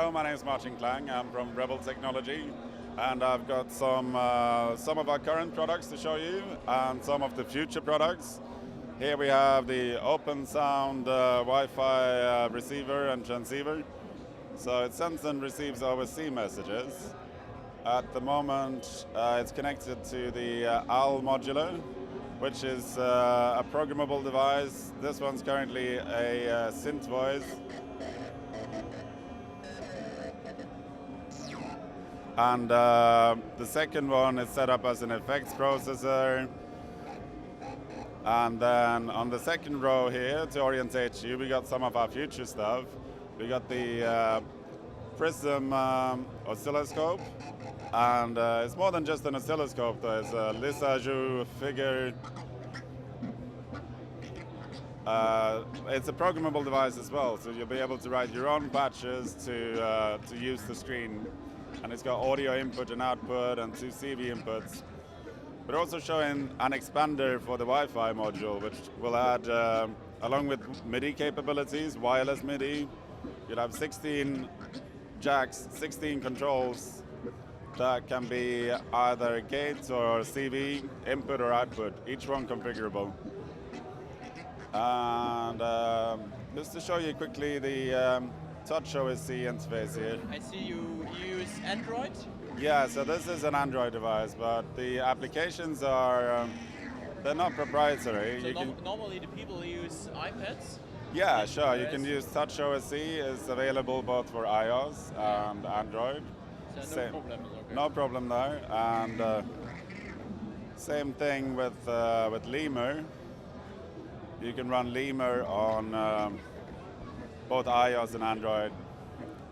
Hello, my name is Martin Klang. I'm from Rebel Technology, and I've got some of our current products to show you and some of the future products. Here we have the Open Sound Wi-Fi receiver and transceiver. So it sends and receives OSC messages. At the moment, it's connected to the OWL modular, which is a programmable device. This one's currently a synth voice. And the second one is set up as an effects processor. And then on the second row here, to orientate you, we got some of our future stuff. We got the Prism oscilloscope. And it's more than just an oscilloscope. There's a Lissajous figure. It's a programmable device as well, so you'll be able to write your own patches to use the screen. And it's got audio input and output and 2 CV inputs. But also showing an expander for the Wi-Fi module, which will add, along with MIDI capabilities, wireless MIDI, you'll have 16 jacks, 16 controls that can be either gates or CV, input or output, each one configurable. And just to show you quickly the Touch OSC interface here. I see you use Android? Yeah, so this is an Android device, but the applications are, they're not proprietary. So normally the people use iPads? Yeah, sure, you can use Touch OSC. It's available both for iOS and Android. So no problem, okay. No problem there. And same thing with Lemur. You can run Lemur on both iOS and Android.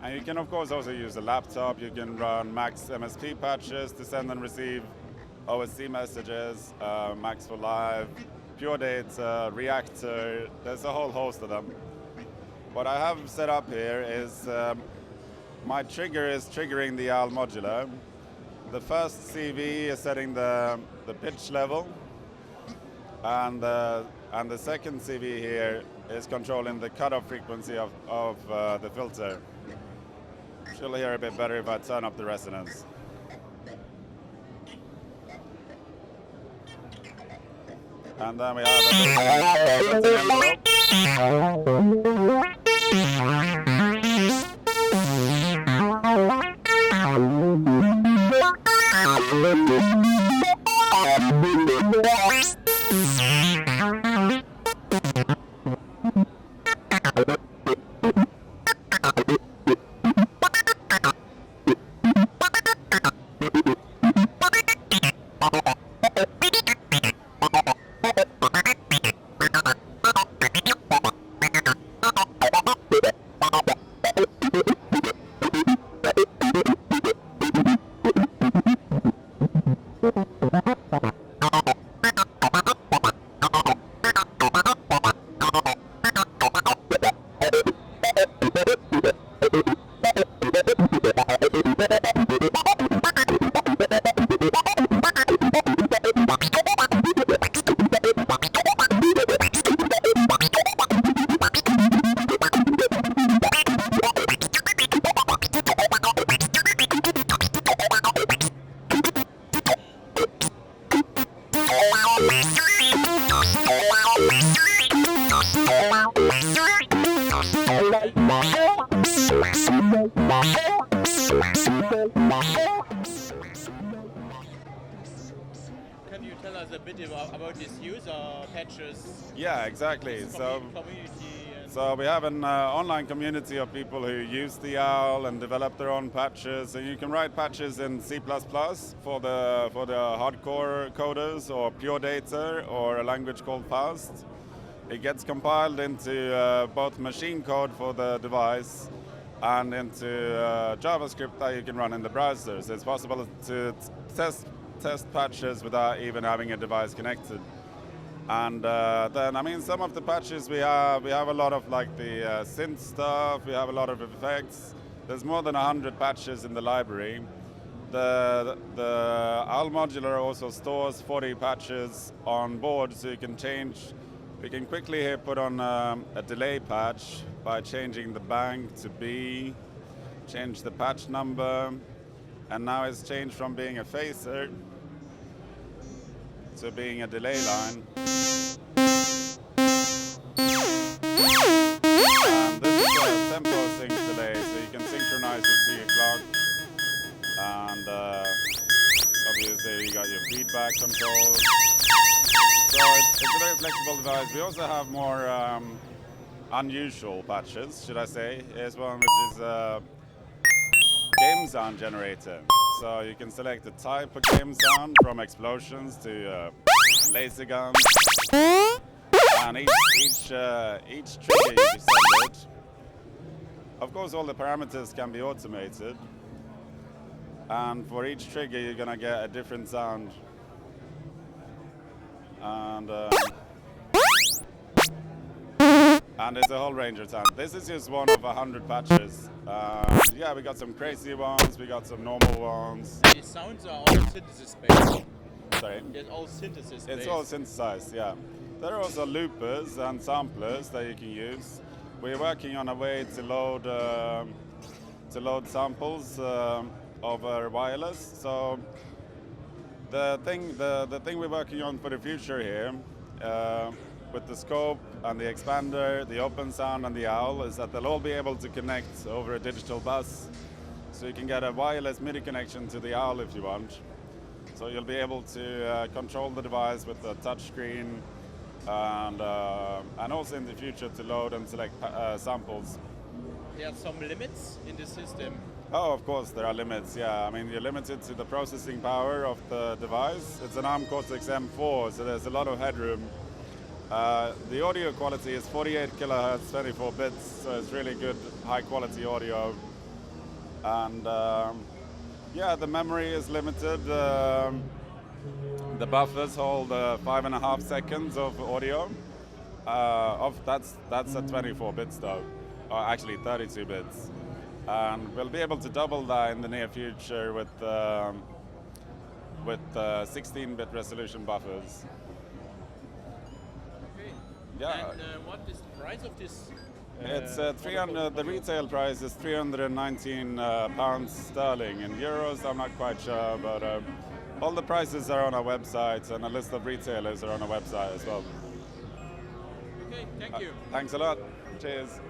And you can, of course, also use a laptop. You can run Max MSP patches to send and receive OSC messages, Max for Live, Pure Data, Reactor. There's a whole host of them. What I have set up here is my trigger is triggering the OWL modular. The first CV is setting the pitch level. And the second CV here is controlling the cutoff frequency of the filter. You'll hear a bit better if I turn up the resonance. And then we have Can you tell us a bit about these user patches? Yeah, exactly. So we have an online community of people who use the OWL and develop their own patches. And you can write patches in C++ for the hardcore coders, or Pure Data, or a language called Fast. It gets compiled into both machine code for the device and into JavaScript that you can run in the browser. So it's possible to test patches without even having a device connected. And then, I mean, some of the patches we have a lot of like the synth stuff, we have a lot of effects. There's more than 100 patches in the library. The OWL modular also stores 40 patches on board, so you can change. We can quickly here put on a delay patch by changing the bank to B, changed the patch number, and now it's changed from being a phaser to being a delay line. And this is a tempo sync delay, so you can synchronize it to your clock. And obviously you got your feedback control. So it's a very flexible device. We also have more unusual patches, should I say. Here's one which is a game sound generator. So you can select the type of game sound from explosions to laser guns. And each trigger you send it. Of course, all the parameters can be automated. And for each trigger, you're gonna get a different sound. And there's a whole range of sound. This is just one of 100 patches. Yeah, we got some crazy ones, we got some normal ones. The sounds are all synthesis based. Sorry? It's all synthesis based. It's all synthesized, yeah. There are also loopers and samplers that you can use. We're working on a way to load samples over wireless. So the thing we're working on for the future here, with the scope and the expander, the open sound and the owl, is that they'll all be able to connect over a digital bus. So you can get a wireless MIDI connection to the owl if you want. So you'll be able to control the device with a touch screen, and also in the future to load and select samples. There are some limits in the system. Oh, of course there are limits, yeah. I mean, you're limited to the processing power of the device. It's an ARM Cortex-M4, so there's a lot of headroom. The audio quality is 48 kilohertz, 24 bits, so it's really good, high quality audio. And yeah, the memory is limited. The buffers hold 5.5 seconds of audio. That's at 24 bits though, or actually 32 bits. And we'll be able to double that in the near future with 16-bit resolution buffers. Okay. Yeah. And what is the price of this? It's 300. The retail price is 319 pounds sterling. In euros, I'm not quite sure, but all the prices are on our website, and a list of retailers are on our website as well. Okay, thank you. Thanks a lot. Cheers.